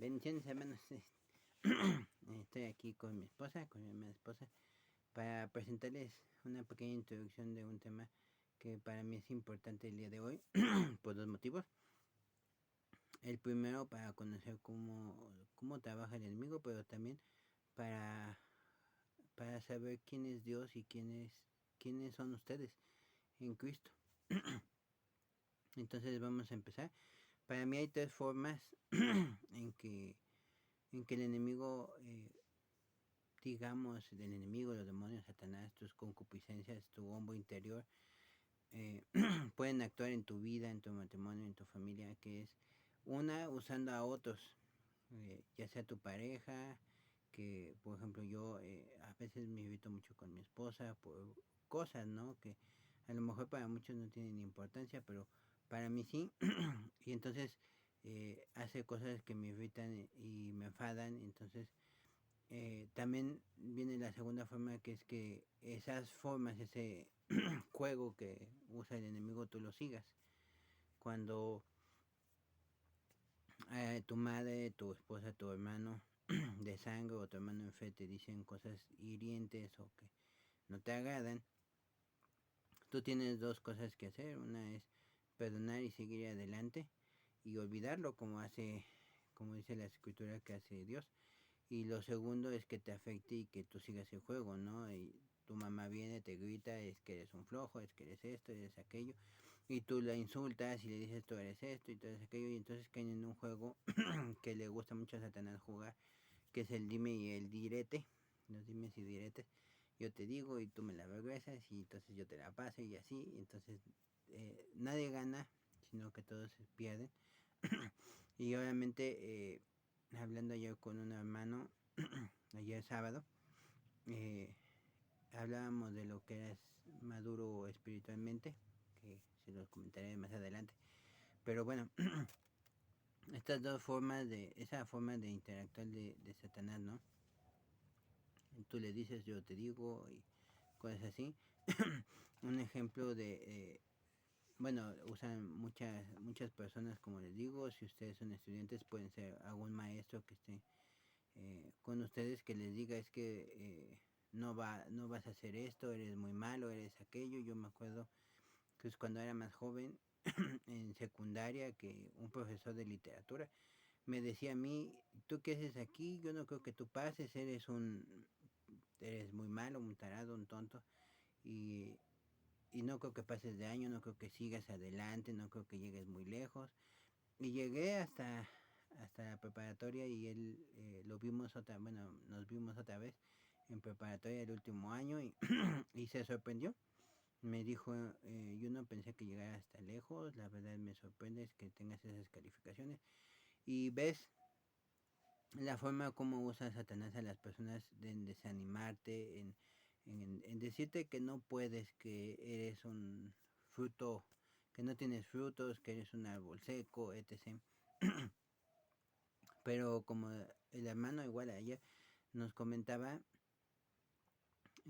Bendiciones, hermanos. Estoy aquí con mi esposa, con mi hermana esposa, para presentarles una pequeña introducción de un tema que para mí es importante el día de hoy, por dos motivos. El primero, para conocer cómo trabaja el enemigo, pero también para, para saber quién es Dios y quiénes son ustedes en Cristo. Entonces vamos a empezar. Para mí hay tres formas en que el enemigo, digamos, del enemigo, los demonios, Satanás, tus concupiscencias, tu hombre interior, pueden actuar en tu vida, en tu matrimonio, en tu familia, que es una, usando a otros, ya sea tu pareja, que por ejemplo yo a veces me irrito mucho con mi esposa por cosas, ¿no? Que a lo mejor para muchos no tienen importancia, pero para mí sí. Y entonces hace cosas que me irritan y me enfadan, entonces también viene la segunda forma, que es que esas formas, ese juego que usa el enemigo, tú lo sigas. Cuando tu madre, tu esposa, tu hermano de sangre o tu hermano en fe te dicen cosas hirientes o que no te agradan, tú tienes dos cosas que hacer. Una es perdonar y seguir adelante y olvidarlo, como dice la escritura que hace Dios. Y lo segundo es que te afecte y que tú sigas el juego, ¿no? Y tu mamá viene, te grita, es que eres un flojo, es que eres esto, eres aquello, y tú la insultas y le dices tú eres esto y tú eres aquello, y entonces caen en un juego que le gusta mucho a Satanás jugar, que es el dime y el direte, los dimes y diretes. Yo te digo y tú me la regresas y entonces yo te la paso y así, y entonces nadie gana, sino que todos pierden. Y obviamente, hablando yo con un hermano ayer sábado, eh, hablábamos de lo que eras maduro espiritualmente, que se los comentaré más adelante. Pero bueno, estas dos formas esa forma de interactuar de Satanás, ¿no? Tú le dices, yo te digo, y cosas así. Un ejemplo bueno, usan muchas personas, como les digo. Si ustedes son estudiantes, pueden ser algún maestro que esté con ustedes, que les diga, es que no vas a hacer esto, eres muy malo, eres aquello. Yo me acuerdo que es cuando era más joven, en secundaria, que un profesor de literatura me decía a mí, ¿tú qué haces aquí? Yo no creo que tú pases, eres muy malo, un tarado, un tonto, y, y no creo que pases de año, no creo que sigas adelante, no creo que llegues muy lejos. Y llegué hasta la preparatoria, y él nos vimos otra vez en preparatoria el último año, y, y se sorprendió. Me dijo, yo no pensé que llegara hasta lejos, la verdad me sorprende es que tengas esas calificaciones. Y ves la forma como usa Satanás a las personas en desanimarte, en decirte que no puedes, que eres un fruto, que no tienes frutos, que eres un árbol seco, etc. Pero como el hermano igual a ella nos comentaba,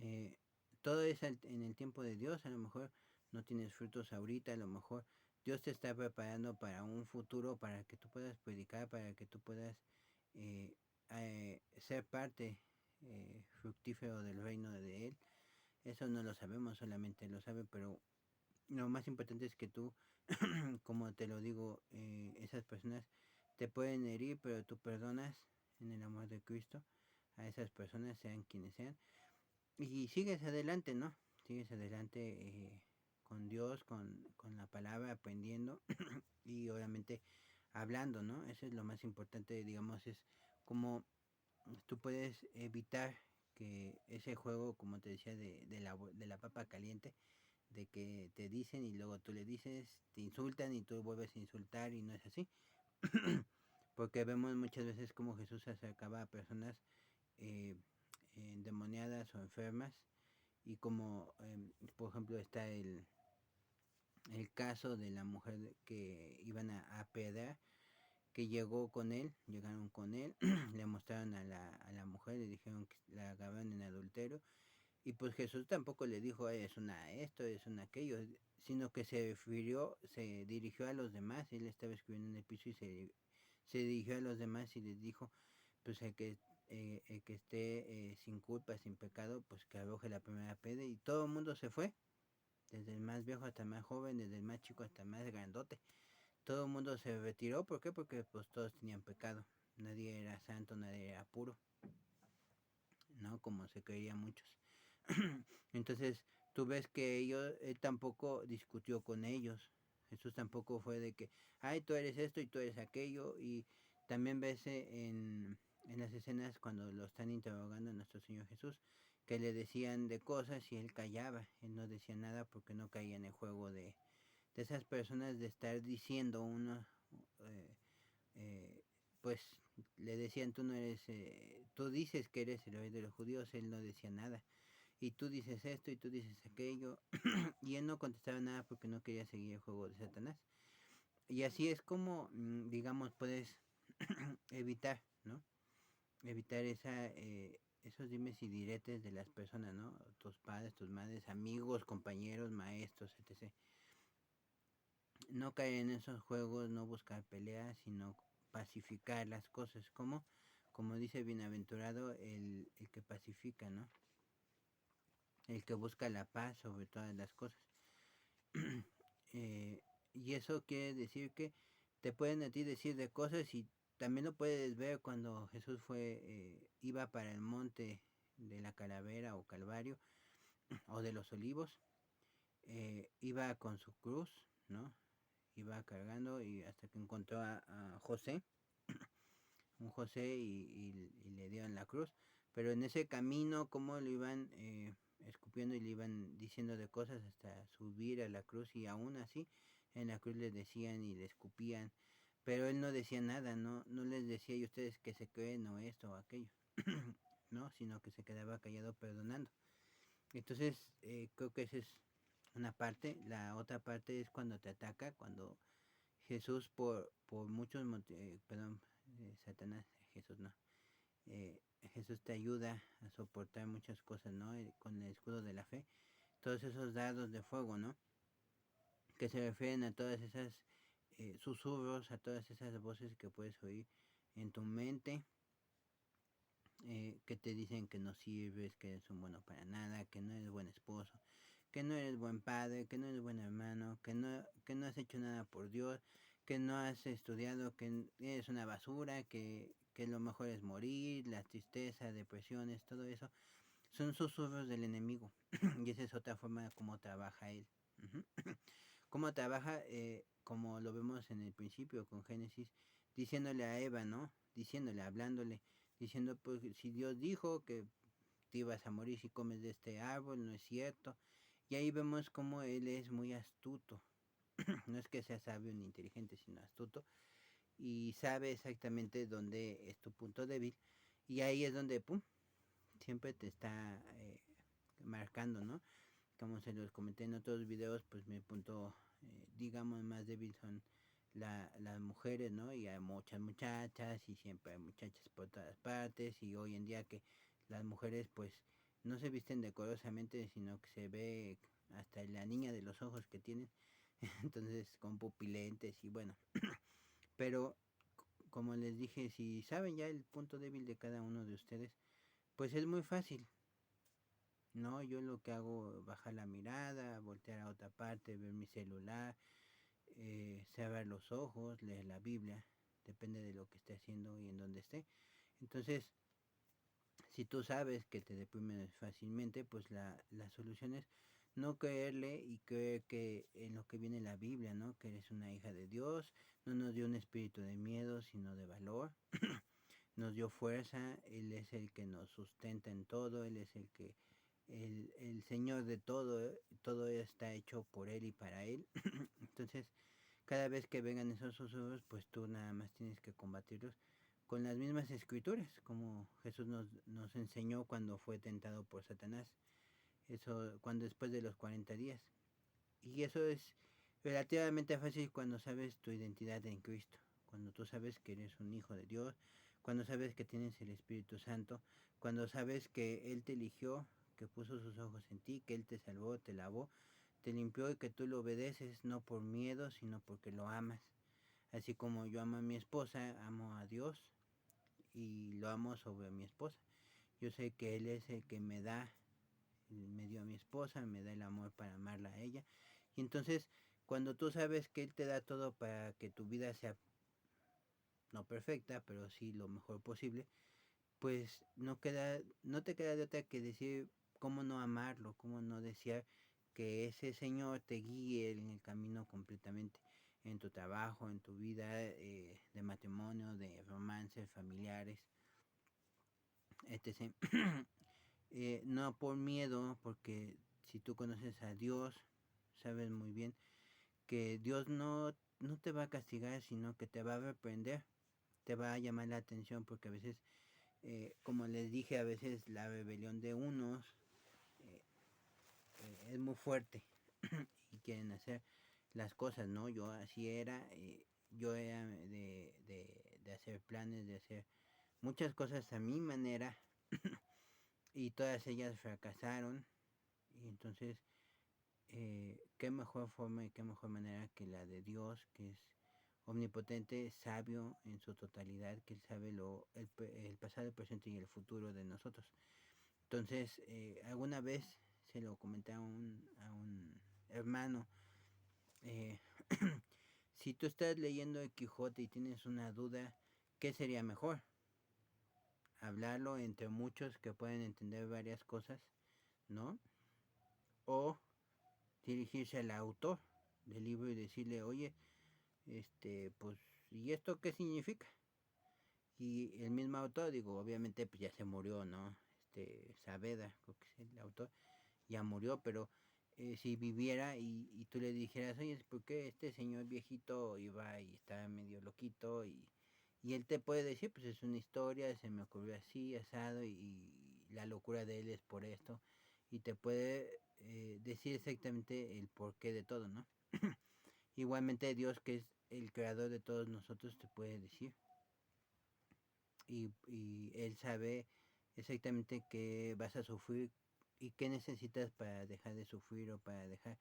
eh, todo es en el tiempo de Dios. A lo mejor no tienes frutos ahorita, a lo mejor Dios te está preparando para un futuro, para que tú puedas predicar, para que tú puedas ser parte fructífero del reino de Él. Eso no lo sabemos, solamente Él lo sabe, pero lo más importante es que tú, como te lo digo, esas personas te pueden herir, pero tú perdonas en el amor de Cristo a esas personas, sean quienes sean, y sigues adelante, ¿no? Sigues adelante con Dios, con la palabra, aprendiendo y obviamente hablando, ¿no? Eso es lo más importante, digamos, es como tú puedes evitar que ese juego, como te decía, de la papa caliente, de que te dicen y luego tú le dices, te insultan y tú vuelves a insultar, y no es así. Porque vemos muchas veces como Jesús se acercaba a personas eh, endemoniadas o enfermas, y como por ejemplo está el caso de la mujer que iban a apedrear, que llegaron con él, le mostraron a la mujer, le dijeron que la agarraron en adulterio, y pues Jesús tampoco le dijo, es una esto, es una aquello, sino que se dirigió a los demás. Él estaba escribiendo en el piso y se dirigió a los demás y les dijo, pues el que esté sin culpa, sin pecado, pues que arroje la primera piedra, y todo el mundo se fue, desde el más viejo hasta el más joven, desde el más chico hasta el más grandote. Todo el mundo se retiró. ¿Por qué? Porque pues todos tenían pecado. Nadie era santo, nadie era puro, ¿no? Como se creía muchos. Entonces, tú ves que él tampoco discutió con ellos. Jesús tampoco fue de que, ay, tú eres esto y tú eres aquello. Y también ves en las escenas cuando lo están interrogando a nuestro Señor Jesús, que le decían de cosas y él callaba. Él no decía nada porque no caía en el juego de esas personas de estar diciendo uno, eh, eh, pues le decían, tú no eres, tú dices que eres el rey de los judíos, él no decía nada, y tú dices esto y tú dices aquello, y él no contestaba nada porque no quería seguir el juego de Satanás. Y así es como, digamos, puedes evitar, ¿no? Evitar esos dimes y diretes de las personas, ¿no? Tus padres, tus madres, amigos, compañeros, maestros, etc. No caer en esos juegos, no buscar peleas, sino pacificar las cosas, como dice bienaventurado el que pacifica, ¿no? El que busca la paz sobre todas las cosas. Y eso quiere decir que te pueden a ti decir de cosas, y también lo puedes ver cuando Jesús iba para el monte de la calavera o calvario o de los olivos. Iba con su cruz, ¿no? Iba cargando y hasta que encontró a José, un José, y le dieron la cruz. Pero en ese camino, como lo iban escupiendo y le iban diciendo de cosas hasta subir a la cruz, y aún así en la cruz le decían y le escupían, pero él no decía nada, no les decía, y ustedes que se creen o esto o aquello, no, sino que se quedaba callado perdonando. Entonces creo que esa es una parte. La otra parte es cuando te ataca, cuando Jesús por muchos motivos, perdón, Satanás, Jesús no, eh, Jesús te ayuda a soportar muchas cosas, ¿no? Con el escudo de la fe, todos esos dardos de fuego, ¿no? Que se refieren a todas esas susurros, a todas esas voces que puedes oír en tu mente, que te dicen que no sirves, que eres un bueno para nada, que no eres buen esposo, que no eres buen padre, que no eres buen hermano, que no has hecho nada por Dios, que no has estudiado, que eres una basura, que lo mejor es morir, la tristeza, depresiones, todo eso. Son susurros del enemigo. Y esa es otra forma de cómo trabaja él. Cómo trabaja, como lo vemos en el principio con Génesis, diciéndole a Eva, ¿no? Diciéndole, hablándole, diciendo, pues si Dios dijo que te ibas a morir si comes de este árbol, no es cierto. Y ahí vemos cómo él es muy astuto. No es que sea sabio ni inteligente, sino astuto. Y sabe exactamente dónde es tu punto débil. Y ahí es donde, pum, siempre te está marcando, ¿no? Como se los comenté en otros videos, pues mi punto, digamos, más débil son las mujeres, ¿no? Y hay muchas muchachas, y siempre hay muchachas por todas partes, y hoy en día que las mujeres pues no se visten decorosamente, sino que se ve hasta la niña de los ojos que tienen, entonces con pupilentes y bueno, pero como les dije, si saben ya el punto débil de cada uno de ustedes, pues es muy fácil. No, yo lo que hago, bajar la mirada, voltear a otra parte, ver mi celular, cerrar los ojos, leer la Biblia, depende de lo que esté haciendo y en donde esté. Entonces, si tú sabes que te deprimes fácilmente, pues la solución es no creerle y creer que en lo que viene la Biblia, ¿no? Que eres una hija de Dios, no nos dio un espíritu de miedo, sino de valor. Nos dio fuerza, Él es el que nos sustenta en todo, Él es el Señor de todo, todo está hecho por Él y para Él. Entonces, cada vez que vengan esos susurros, pues tú nada más tienes que combatirlos con las mismas escrituras, como Jesús nos enseñó cuando fue tentado por Satanás, eso cuando después de los 40 días. Y eso es relativamente fácil cuando sabes tu identidad en Cristo, cuando tú sabes que eres un hijo de Dios, cuando sabes que tienes el Espíritu Santo, cuando sabes que Él te eligió, que puso sus ojos en ti, que Él te salvó, te lavó, te limpió, y que tú lo obedeces no por miedo, sino porque lo amas. Así como yo amo a mi esposa, amo a Dios y lo amo sobre mi esposa. Yo sé que Él es el que me dio a mi esposa, me da el amor para amarla a ella. Y entonces, cuando tú sabes que Él te da todo para que tu vida sea no perfecta, pero sí lo mejor posible, pues no te queda de otra que decir cómo no amarlo, cómo no desear que ese Señor te guíe en el camino completamente, en tu trabajo, en tu vida de matrimonio, de romances familiares, etc. No por miedo, porque si tú conoces a Dios, sabes muy bien que Dios no te va a castigar, sino que te va a reprender, te va a llamar la atención, porque a veces, como les dije, a veces la rebelión de unos eh, es muy fuerte y quieren hacer las cosas, ¿no? Yo así era, yo era de hacer planes, de hacer muchas cosas a mi manera y todas ellas fracasaron. Y entonces, qué mejor forma y qué mejor manera que la de Dios, que es omnipotente, sabio en su totalidad, que Él sabe el pasado, el presente y el futuro de nosotros. Entonces, alguna vez se lo comenté a un hermano, eh, si tú estás leyendo el Quijote y tienes una duda, ¿qué sería mejor? Hablarlo entre muchos que pueden entender varias cosas, ¿no? O dirigirse al autor del libro y decirle, oye, pues, ¿y esto qué significa? Y el mismo autor, digo, obviamente pues ya se murió, ¿no? Saavedra, creo que es el autor, ya murió, pero si viviera y tú le dijeras, oye, ¿por qué este señor viejito iba y está medio loquito? Y él te puede decir, pues es una historia, se me ocurrió así, asado, y la locura de él es por esto, y te puede decir exactamente el porqué de todo, ¿no? Igualmente Dios, que es el creador de todos nosotros, te puede decir. Y Él sabe exactamente qué vas a sufrir y qué necesitas para dejar de sufrir o para dejar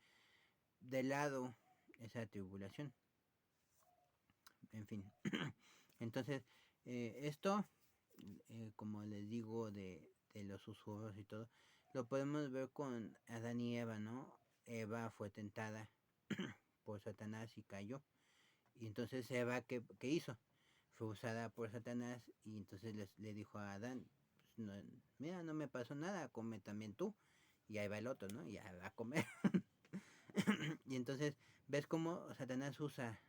de lado esa tribulación. En fin. Entonces, esto, como les digo, de los susurros y todo, lo podemos ver con Adán y Eva, ¿no? Eva fue tentada por Satanás y cayó. Y entonces Eva, ¿qué hizo? Fue usada por Satanás y entonces le dijo a Adán, pues no, mira, no me pasó nada, come también tú. Y ahí va el otro, ¿no? Y ya va a comer. Y entonces ves cómo Satanás usa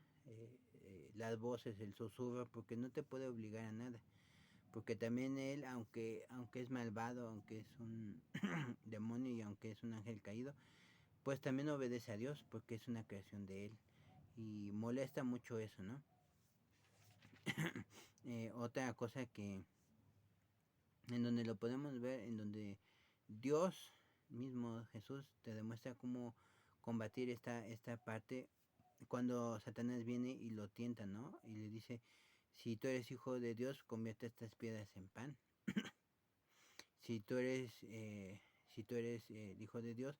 las voces, el susurro, porque no te puede obligar a nada. Porque también él, aunque es malvado, aunque es un demonio y aunque es un ángel caído, pues también obedece a Dios porque es una creación de él. Y molesta mucho eso, ¿no? Otra cosa que en donde lo podemos ver, en donde Dios mismo, Jesús, te demuestra cómo combatir esta parte cuando Satanás viene y lo tienta, ¿no? Y le dice, si tú eres hijo de Dios, convierte estas piedras en pan. Si tú eres, hijo de Dios,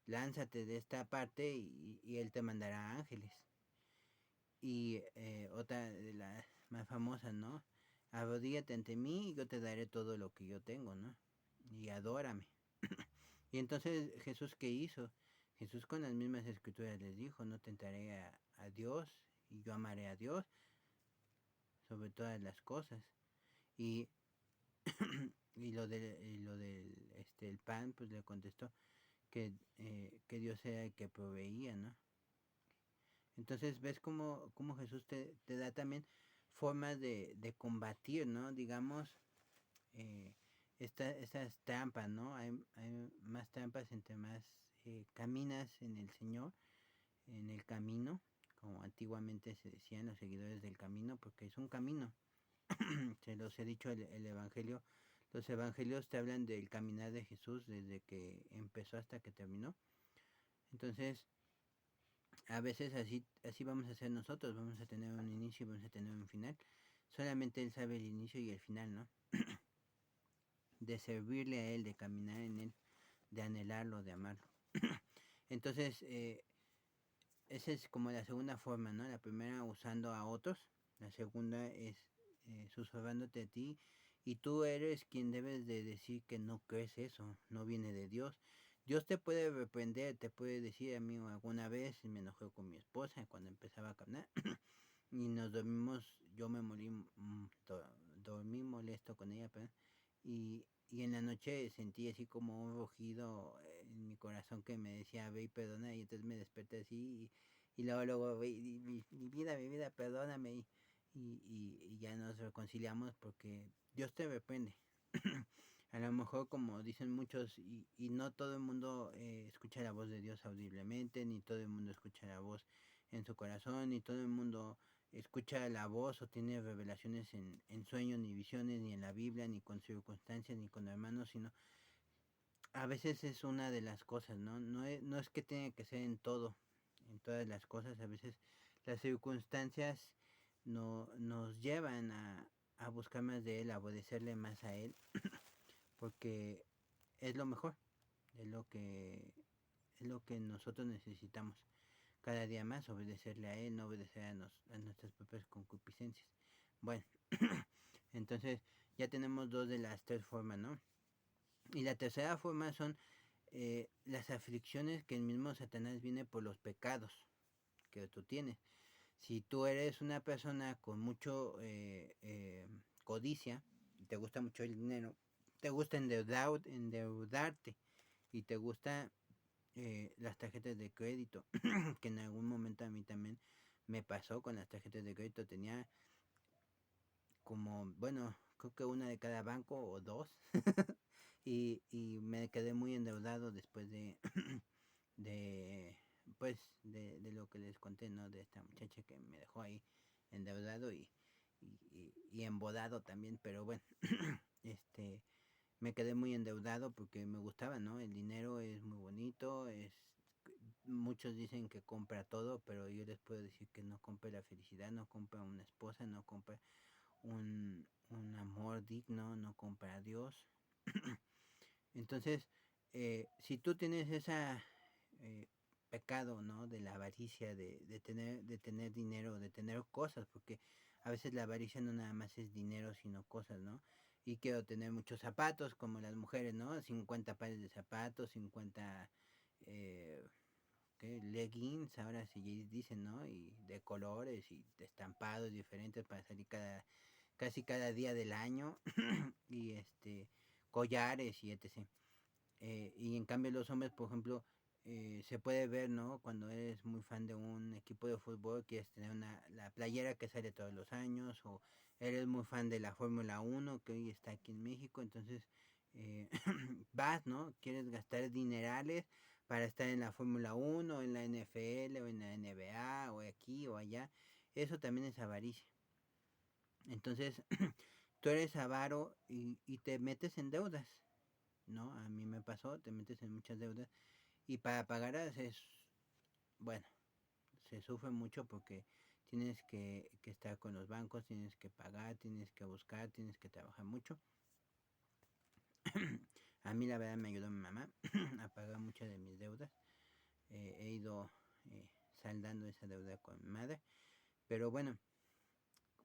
lánzate de esta parte y Él te mandará ángeles. Y otra de las más famosas, ¿no? Arrodíllate ante mí y yo te daré todo lo que yo tengo, ¿no? Y adórame. Y entonces Jesús, ¿qué hizo? Jesús con las mismas escrituras les dijo, no tentaré a Dios y yo amaré a Dios sobre todas las cosas. Y, y lo del el pan, pues le contestó que Dios era el que proveía, ¿no? Entonces ves cómo Jesús te da también formas de combatir, ¿no? Digamos, eh, estas trampas, ¿no? Hay más trampas entre más caminas en el Señor, en el camino, como antiguamente se decían los seguidores del camino, porque es un camino. Se los he dicho el Evangelio. Los evangelios te hablan del caminar de Jesús desde que empezó hasta que terminó. Entonces, a veces así vamos a ser nosotros, vamos a tener un inicio y vamos a tener un final. Solamente Él sabe el inicio y el final, ¿no? De servirle a Él, de caminar en Él, de anhelarlo, de amarlo. Entonces, esa es como la segunda forma, ¿no? La primera usando a otros, la segunda es susurrándote a ti y tú eres quien debes de decir que no crees eso, no viene de Dios. Dios te puede reprender, te puede decir a mí alguna vez me enojé con mi esposa cuando empezaba a caminar y nos dormimos, yo me morí, dormí molesto con ella, pero, y en la noche sentí así como un rugido en mi corazón que me decía, ve y perdona, y entonces me desperté así, y luego, ve, mi vida, perdóname, y ya nos reconciliamos porque Dios te reprende. A lo mejor como dicen muchos, y no todo el mundo escucha la voz de Dios audiblemente, ni todo el mundo escucha la voz en su corazón, ni todo el mundo escucha la voz o tiene revelaciones en sueños, ni visiones, ni en la Biblia, ni con circunstancias, ni con hermanos, sino a veces es una de las cosas, ¿no? No es que tenga que ser en todo, en todas las cosas, a veces las circunstancias no, nos llevan a buscar más de Él, a obedecerle más a Él, porque es lo mejor, es lo que, es lo que nosotros necesitamos cada día más, obedecerle a Él, no obedecer a nuestras propias concupiscencias. Bueno, entonces ya tenemos dos de las tres formas, ¿no? Y la tercera forma son las aflicciones que el mismo Satanás viene por los pecados que tú tienes. Si tú eres una persona con mucho codicia, te gusta mucho el dinero, te gusta endeudarte y te gusta las tarjetas de crédito, que en algún momento a mí también me pasó con las tarjetas de crédito, tenía como, bueno, creo que una de cada banco o dos, y me quedé muy endeudado después de de lo que les conté, ¿no? De esta muchacha que me dejó ahí endeudado y embodado también, pero bueno, este, me quedé muy endeudado porque me gustaba, ¿no? El dinero es muy bonito, muchos dicen que compra todo, pero yo les puedo decir que no compra la felicidad, no compra una esposa, no compra un amor digno, no compra a Dios. Entonces, si tú tienes esa pecado, ¿no? De la avaricia, de tener dinero, de tener cosas, porque a veces la avaricia no nada más es dinero, sino cosas, ¿no? Y quiero tener muchos zapatos, como las mujeres, ¿no? 50 pares de zapatos, 50 eh, ¿qué? Leggings, ahora sí dicen, ¿no? Y de colores y de estampados diferentes para salir casi cada día del año. Y collares y etc. Y en cambio los hombres, por ejemplo, se puede ver, ¿no? Cuando eres muy fan de un equipo de fútbol, quieres tener la playera que sale todos los años, o eres muy fan de la Fórmula 1 que hoy está aquí en México, entonces vas, ¿no? Quieres gastar dinerales para estar en la Fórmula 1 en la NFL, o en la NBA, o aquí o allá. Eso también es avaricia. Entonces, tú eres avaro y te metes en deudas, ¿no? A mí me pasó, te metes en muchas deudas y para pagarlas bueno, se sufre mucho porque tienes que estar con los bancos, tienes que pagar, tienes que buscar, tienes que trabajar mucho. A mí la verdad me ayudó mi mamá a pagar muchas de mis deudas. He ido saldando esa deuda con mi madre. Pero bueno,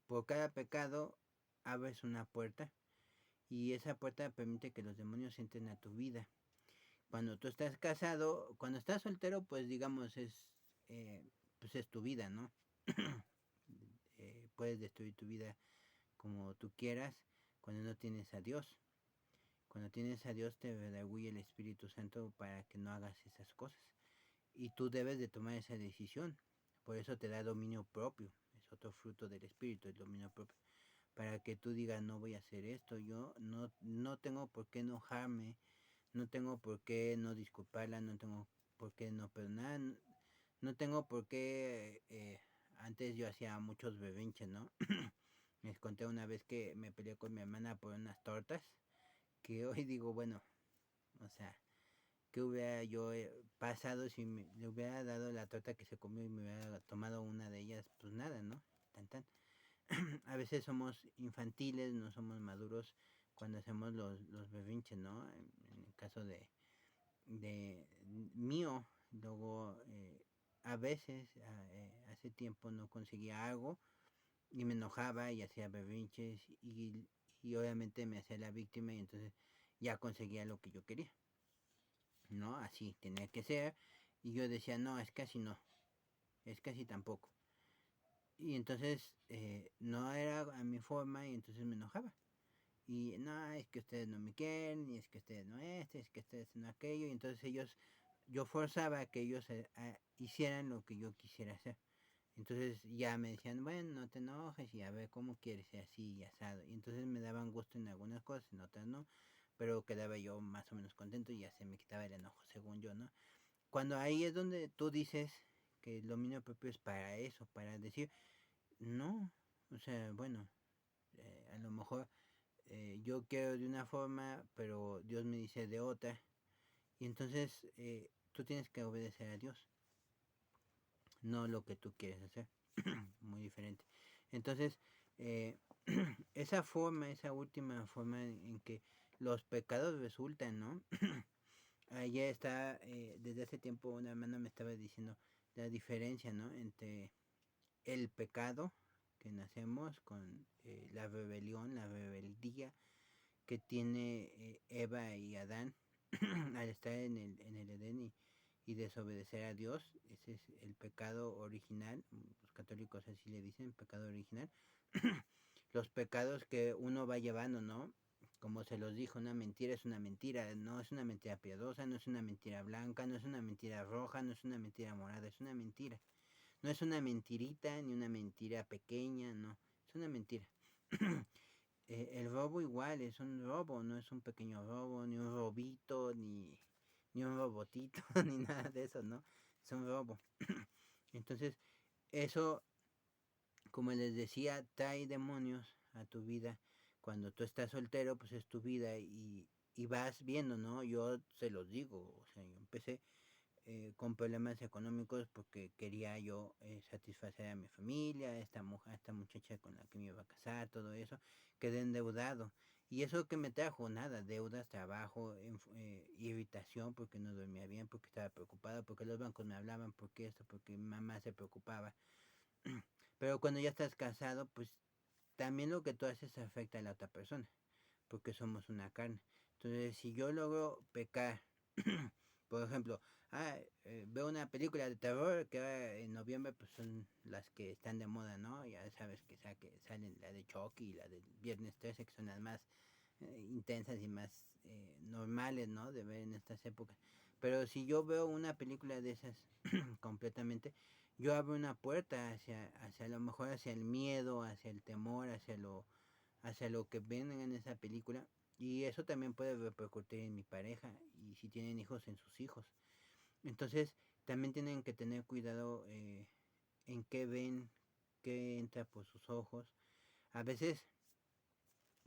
por cada pecado abres una puerta y esa puerta permite que los demonios entren a tu vida. Cuando tú estás casado, cuando estás soltero, pues digamos pues es tu vida, ¿no? Puedes destruir tu vida como tú quieras cuando no tienes a Dios. Cuando tienes a Dios te redarguye el Espíritu Santo para que no hagas esas cosas. Y tú debes de tomar esa decisión. Por eso te da dominio propio. Es otro fruto del Espíritu, el dominio propio. Para que tú digas, no voy a hacer esto. Yo no tengo por qué enojarme. No tengo por qué no disculparla. No tengo por qué no perdonar. No tengo por qué... antes yo hacía muchos berrinches, ¿no? Les conté una vez que me peleé con mi hermana por unas tortas. Que hoy digo, bueno, o sea, ¿qué hubiera yo pasado si le hubiera dado la torta que se comió y me hubiera tomado una de ellas? Pues nada, ¿no? Tan tan. A veces somos infantiles, no somos maduros cuando hacemos los berrinches, ¿no? En el caso de mío, luego a veces, hace tiempo no conseguía algo y me enojaba y hacía berrinches y obviamente me hacía la víctima y entonces ya conseguía lo que yo quería, ¿no? Así tenía que ser y yo decía, no, es casi no, es casi tampoco. Y entonces no era a mi forma y entonces me enojaba. Y no, es que ustedes no me quieren, y es que ustedes no es que ustedes no aquello. Y entonces yo forzaba a que ellos hicieran lo que yo quisiera hacer. Entonces ya me decían, bueno, no te enojes y a ver cómo quieres, y así y asado. Y entonces me daban gusto en algunas cosas, en otras no. Pero quedaba yo más o menos contento y ya se me quitaba el enojo, según yo, ¿no? Cuando ahí es donde tú dices que el dominio propio es para eso, para decir, no, o sea, bueno, a lo mejor yo quiero de una forma, pero Dios me dice de otra. Y entonces tú tienes que obedecer a Dios, no lo que tú quieres hacer. Muy diferente. Entonces, eh, esa forma, esa última forma en que los pecados resultan, ¿no? Allá está, desde hace tiempo una hermana me estaba diciendo la diferencia, ¿no? Entre el pecado que nacemos con la rebelión, la rebeldía que tiene Eva y Adán al estar en el Edén y desobedecer a Dios. Ese es el pecado original, los católicos así le dicen, pecado original. Los pecados que uno va llevando, ¿no? Como se los dijo, una mentira es una mentira, no es una mentira piadosa, no es una mentira blanca, no es una mentira roja, no es una mentira morada, es una mentira. No es una mentirita ni una mentira pequeña, no, es una mentira. El robo igual es un robo, no es un pequeño robo, ni un robito, ni un robotito, ni nada de eso, ¿no? Es un robo. Entonces, eso, como les decía, trae demonios a tu vida. Cuando tú estás soltero, pues es tu vida y vas viendo, ¿no? Yo se los digo, o sea, yo empecé con problemas económicos porque quería yo satisfacer a mi familia, a esta muchacha con la que me iba a casar, todo eso, quedé endeudado. Y eso que me trajo, nada, deudas, trabajo, irritación porque no dormía bien, porque estaba preocupado, porque los bancos me hablaban, porque esto, porque mi mamá se preocupaba. Pero cuando ya estás casado, pues también lo que tú haces afecta a la otra persona, porque somos una carne. Entonces, si yo logro pecar, por ejemplo, veo una película de terror que en noviembre pues son las que están de moda, ¿no? Ya sabes que salen la de Chucky y la del Viernes 13, que son las más intensas y más normales, ¿no? De ver en estas épocas. Pero si yo veo una película de esas completamente, yo abro una puerta hacia a lo mejor hacia el miedo, hacia el temor, hacia lo que ven en esa película. Y eso también puede repercutir en mi pareja y si tienen hijos en sus hijos. Entonces también tienen que tener cuidado en qué ven, qué entra por sus ojos. A veces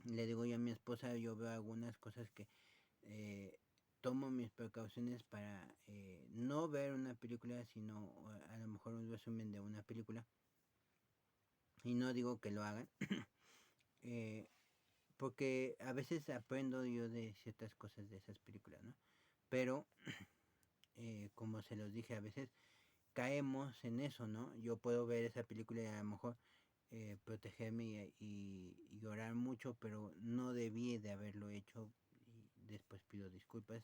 le digo yo a mi esposa, yo veo algunas cosas que eh, tomo mis precauciones para no ver una película, sino a lo mejor un resumen de una película. Y no digo que lo hagan, eh, porque a veces aprendo yo de ciertas cosas de esas películas, ¿no? Pero, como se los dije, a veces caemos en eso, ¿no? Yo puedo ver esa película y a lo mejor protegerme y llorar mucho, pero no debí de haberlo hecho y después pido disculpas.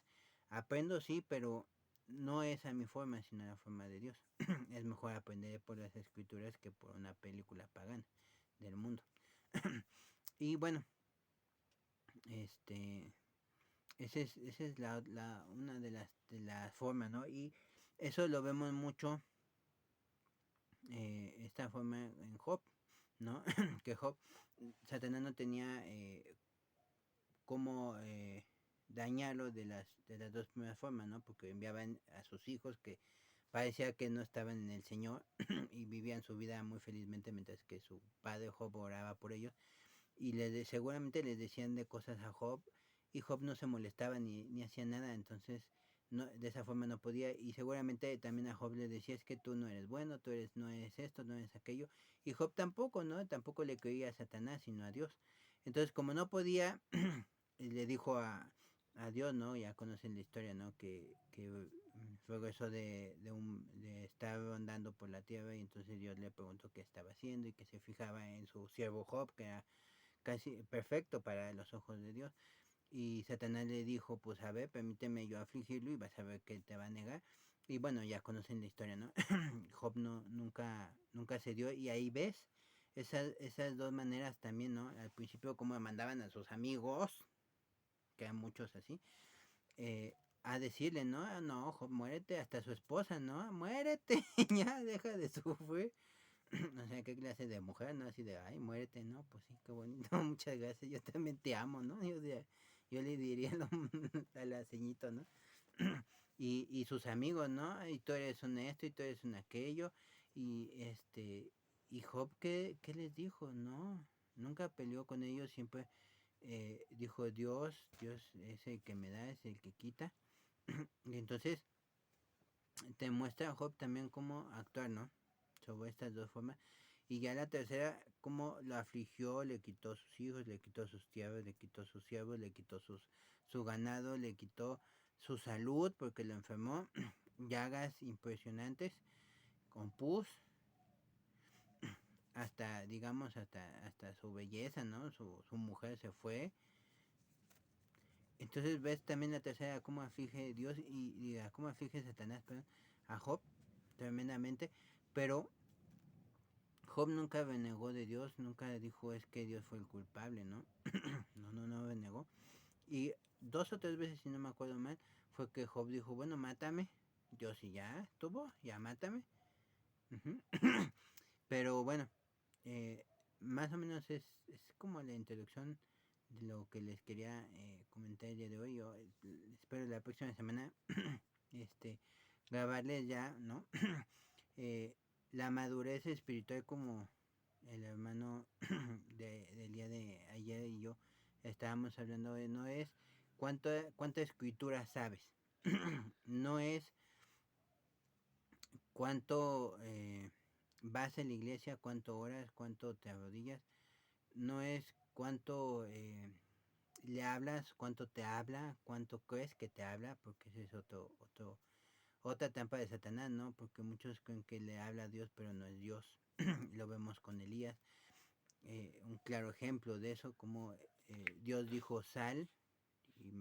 Aprendo sí, pero no es a mi forma, sino a la forma de Dios. Es mejor aprender por las escrituras que por una película pagana del mundo. Y bueno, este, esa es una de las formas, ¿no? Y eso lo vemos mucho, esta forma en Job, ¿no? Que Job, Satanás no tenía cómo dañarlo de las dos primeras formas, ¿no? Porque enviaban a sus hijos que parecía que no estaban en el Señor y vivían su vida muy felizmente mientras que su padre Job oraba por ellos y seguramente les decían de cosas a Job y Job no se molestaba ni hacía nada, entonces no, de esa forma no podía y seguramente también a Job le decía es que tú no eres bueno, no eres esto, no eres aquello y Job tampoco, ¿no? Tampoco le creía a Satanás sino a Dios. Entonces como no podía, le dijo a Dios, ¿no? Ya conocen la historia, ¿no? Que regresó de estar andando por la tierra y entonces Dios le preguntó qué estaba haciendo y que se fijaba en su siervo Job, que era casi perfecto para los ojos de Dios. Y Satanás le dijo, pues a ver, permíteme yo afligirlo y vas a ver que te va a negar. Y bueno, ya conocen la historia, ¿no? Job nunca se dio y ahí ves esas dos maneras también, ¿no? Al principio como mandaban a sus amigos, que eran muchos así, eh, a decirle, ¿no? "Ah, no, Job, muérete", hasta su esposa, ¿no? Muérete, ya deja de sufrir. O sea, qué clase de mujer, ¿no? Así de, ay, muérete, ¿no? Pues sí, qué bonito, muchas gracias, yo también te amo, ¿no? Yo le diría a la ceñito, ¿no? Y sus amigos, ¿no? Y tú eres un esto y tú eres un aquello. Y y Job, ¿qué les dijo? No, nunca peleó con ellos, siempre dijo Dios es el que me da, es el que quita. Y entonces te muestra Job también cómo actuar, ¿no? Sobre estas dos formas. Y ya la tercera, cómo lo afligió, le quitó sus hijos, le quitó sus tierras, le quitó sus siervos, le quitó su ganado, le quitó su salud porque lo enfermó. Llagas impresionantes, con pus, hasta, digamos, hasta su belleza, ¿no? Su mujer se fue. Entonces ves también la tercera, cómo aflige Dios y cómo aflige Satanás, perdón, a Job tremendamente. Pero Job nunca renegó de Dios, nunca dijo es que Dios fue el culpable, ¿no? No renegó. Y dos o tres veces, si no me acuerdo mal, fue que Job dijo, bueno, mátame. Dios, si ya estuvo, ya mátame. Ujú. Pero bueno, eh, más o menos es como la introducción de lo que les quería comentar el día de hoy. Yo espero la próxima semana este, grabarles ya, ¿no? eh, la madurez espiritual como el hermano del día de ayer y yo estábamos hablando de no es cuánta escritura sabes, no es cuánto vas a la iglesia, cuánto oras, cuánto te arrodillas, no es cuánto le hablas, cuánto te habla, cuánto crees que te habla, porque ese es otra trampa de Satanás, ¿no? Porque muchos creen que le habla a Dios, pero no es Dios. Lo vemos con Elías. Un claro ejemplo de eso, como Dios dijo sal y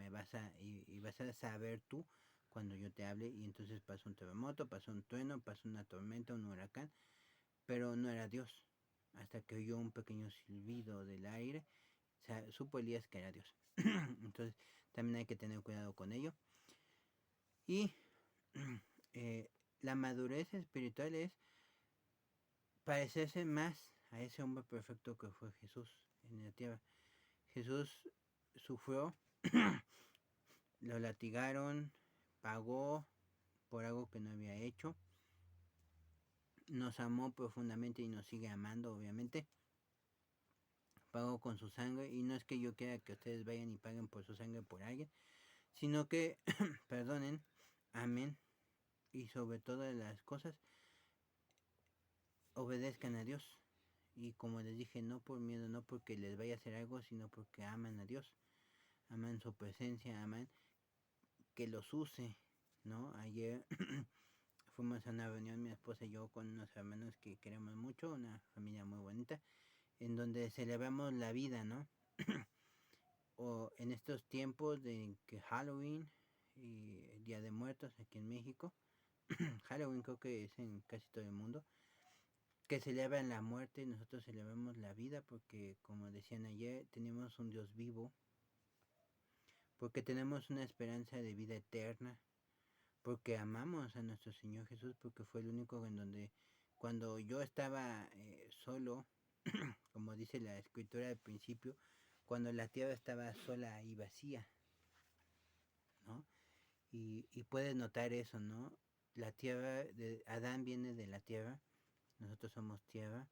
vas a saber tú cuando yo te hable y entonces pasó un terremoto, pasó un trueno, pasó una tormenta, un huracán, pero no era Dios. Hasta que oyó un pequeño silbido del aire, supo Elías que era Dios. Entonces también hay que tener cuidado con ello. Y eh, la madurez espiritual es parecerse más a ese hombre perfecto que fue Jesús en la tierra. Jesús sufrió, lo latigaron, pagó por algo que no había hecho, nos amó profundamente y nos sigue amando, obviamente. Pagó con su sangre y no es que yo quiera que ustedes vayan y paguen por su sangre por alguien, sino que perdonen, amen y sobre todas las cosas obedezcan a Dios. Y como les dije, no por miedo, no porque les vaya a hacer algo, sino porque aman a Dios, aman su presencia, aman que los use, ¿no? Ayer fuimos a una reunión, mi esposa y yo, con unos hermanos que queremos mucho, una familia muy bonita, en donde celebramos la vida, ¿no? O en estos tiempos de que Halloween y Día de Muertos aquí en México, Halloween creo que es en casi todo el mundo, que celebran la muerte y nosotros celebramos la vida porque, como decían ayer, tenemos un Dios vivo, porque tenemos una esperanza de vida eterna, porque amamos a nuestro Señor Jesús, porque fue el único en donde cuando yo estaba solo, como dice la escritura al principio, cuando la tierra estaba sola y vacía, ¿no? Y puedes notar eso, ¿no? La tierra, de Adán viene de la tierra, nosotros somos tierra.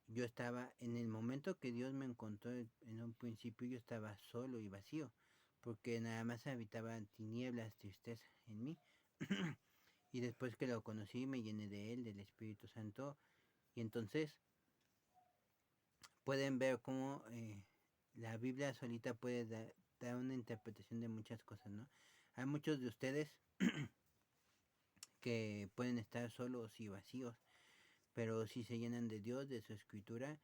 Yo estaba, en el momento que Dios me encontró en un principio, yo estaba solo y vacío, porque nada más habitaban tinieblas, tristeza en mí. Y después que lo conocí me llené de él, del Espíritu Santo. Y entonces pueden ver cómo la Biblia solita puede dar una interpretación de muchas cosas, ¿no? Hay muchos de ustedes que pueden estar solos y vacíos, pero si se llenan de Dios, de su escritura,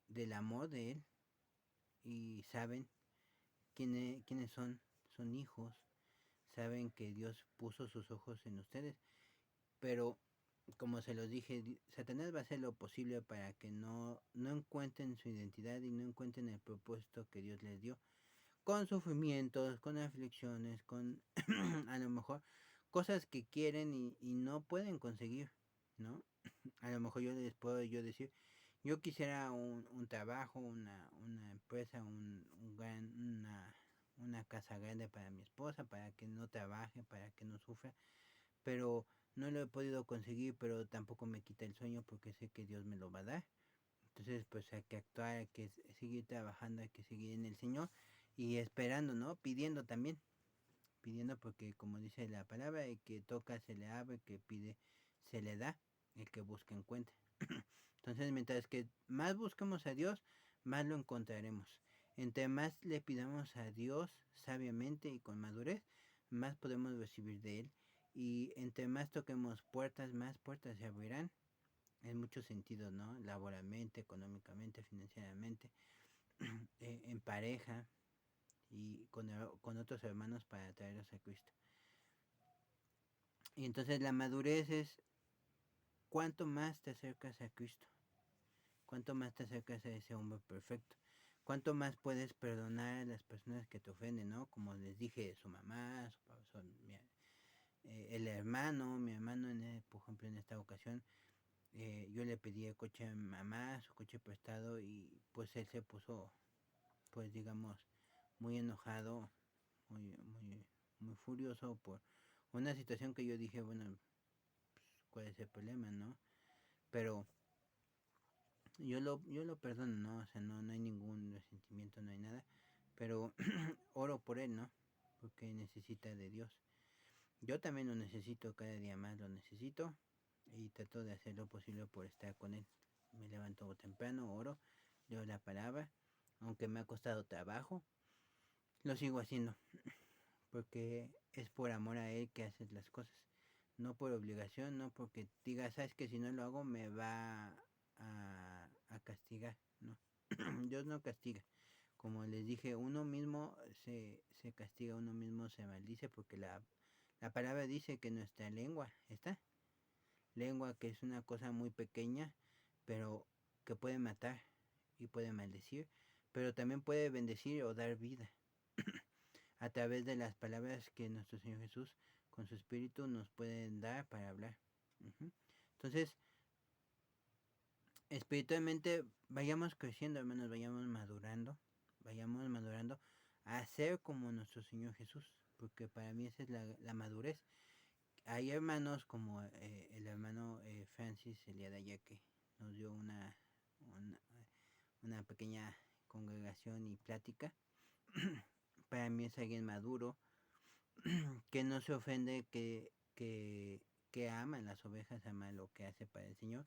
del amor de Él, y saben quiénes son hijos, saben que Dios puso sus ojos en ustedes, pero como se los dije, Satanás va a hacer lo posible para que no encuentren su identidad y no encuentren el propósito que Dios les dio, con sufrimientos, con aflicciones, con a lo mejor cosas que quieren y no pueden conseguir, ¿no? A lo mejor yo les puedo yo decir, yo quisiera un trabajo, una empresa, una casa grande para mi esposa, para que no trabaje, para que no sufra, pero no lo he podido conseguir, pero tampoco me quita el sueño porque sé que Dios me lo va a dar. Entonces, pues hay que actuar, hay que seguir trabajando, hay que seguir en el Señor y esperando, ¿no? Pidiendo también, pidiendo porque como dice la palabra, el que toca se le abre, el que pide se le da, el que busca encuentra. Entonces, mientras que más busquemos a Dios, más lo encontraremos. Entre más le pidamos a Dios sabiamente y con madurez, más podemos recibir de Él. Y entre más toquemos puertas, más puertas se abrirán en muchos sentidos, ¿no? Laboralmente, económicamente, financieramente, en pareja y con otros hermanos para traerlos a Cristo. Y entonces la madurez es cuánto más te acercas a Cristo, cuánto más te acercas a ese hombre perfecto, cuánto más puedes perdonar a las personas que te ofenden, ¿no? Como les dije, su mamá, el hermano, mi hermano, por ejemplo, en esta ocasión, yo le pedí el coche a mi mamá, su coche prestado, y pues él se puso, pues digamos, muy enojado, muy furioso por una situación que yo dije, bueno, pues, ¿cuál es el problema, no? Pero yo lo perdono, ¿no? O sea, no hay ningún resentimiento, no hay nada, pero oro por él, ¿no? Porque necesita de Dios. Yo también lo necesito, cada día más lo necesito, y trato de hacer lo posible por estar con él. Me levanto temprano, oro, leo la palabra, aunque me ha costado trabajo, lo sigo haciendo, porque es por amor a él que haces las cosas, no por obligación, no porque digas, sabes que si no lo hago me va a castigar, no. Dios no castiga. Como les dije, uno mismo se castiga, uno mismo se maldice, porque la palabra dice que nuestra lengua, esta lengua que es una cosa muy pequeña, pero que puede matar y puede maldecir, pero también puede bendecir o dar vida a través de las palabras que nuestro Señor Jesús con su Espíritu nos pueden dar para hablar. Entonces, espiritualmente vayamos creciendo, hermanos, vayamos madurando a ser como nuestro Señor Jesús, porque para mí esa es la madurez. Hay hermanos como el hermano Francis el día de ayer, que nos dio una, una pequeña congregación y plática. Para mí es alguien maduro, que no se ofende, que ama las ovejas, ama lo que hace para el Señor.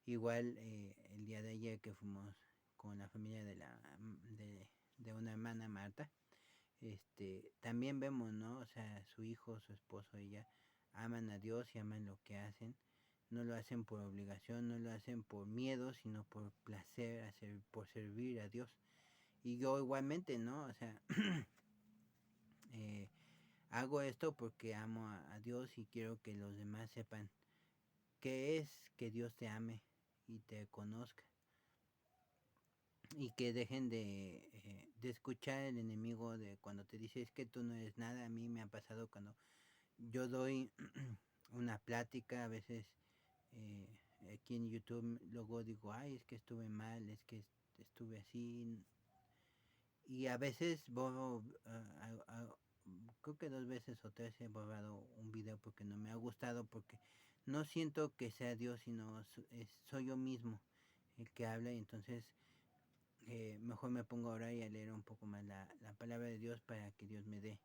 Igual el día de ayer que fuimos con la familia de una hermana, Marta, también vemos, ¿no? O sea, su hijo, su esposo, ella aman a Dios y aman lo que hacen. No lo hacen por obligación, no lo hacen por miedo, sino por placer, por servir a Dios. Y yo igualmente, ¿no? O sea, hago esto porque amo a Dios y quiero que los demás sepan qué es que Dios te ame y te conozca. Y que dejen de escuchar el enemigo de cuando te dice es que tú no eres nada. A mí me ha pasado cuando yo doy una plática, a veces aquí en YouTube, luego digo, ay, es que estuve mal, es que estuve así. Y a veces borro, creo que 2 veces o 3 he borrado un video porque no me ha gustado, porque no siento que sea Dios, sino soy yo mismo el que habla, y entonces mejor me pongo a orar y a leer un poco más la palabra de Dios para que Dios me dé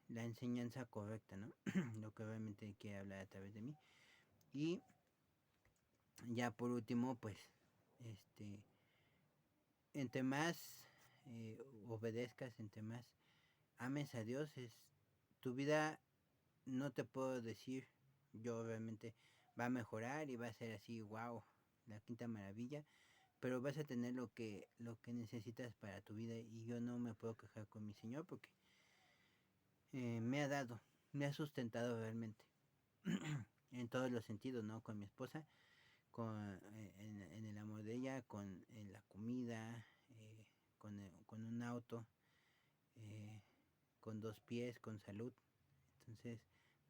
la enseñanza correcta, ¿no? Lo que realmente quiere hablar a través de mí. Y ya por último, pues, entre más obedezcas, entre más ames a Dios, tu vida, no te puedo decir yo realmente va a mejorar y va a ser así, wow, la quinta maravilla, pero vas a tener lo que necesitas para tu vida y yo no me puedo quejar con mi Señor porque me ha dado, me ha sustentado realmente en todos los sentidos, ¿no? Con mi esposa, en el amor de ella, con la comida, con un auto, eh, con dos pies, con salud. Entonces,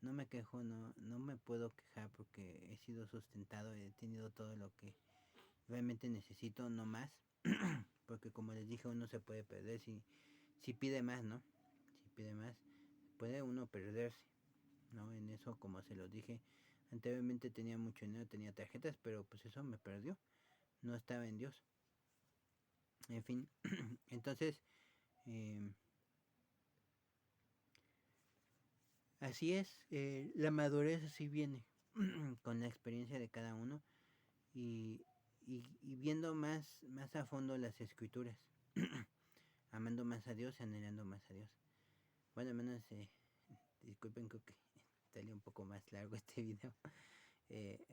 no me quejo, no me puedo quejar porque he sido sustentado, he tenido todo lo que realmente necesito, no más. Porque como les dije, uno se puede perder si pide más, ¿no? Si pide más, puede uno perderse, ¿no? En eso, como se los dije, anteriormente tenía mucho dinero, tenía tarjetas, pero pues eso me perdió, no estaba en Dios. En fin, entonces, eh, así es, la madurez así viene, con la experiencia de cada uno y, y viendo más a fondo las escrituras, amando más a Dios y anhelando más a Dios. Bueno, al menos, disculpen, creo que salió un poco más largo este video.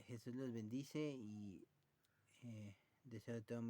Jesús los bendice y deseo de todo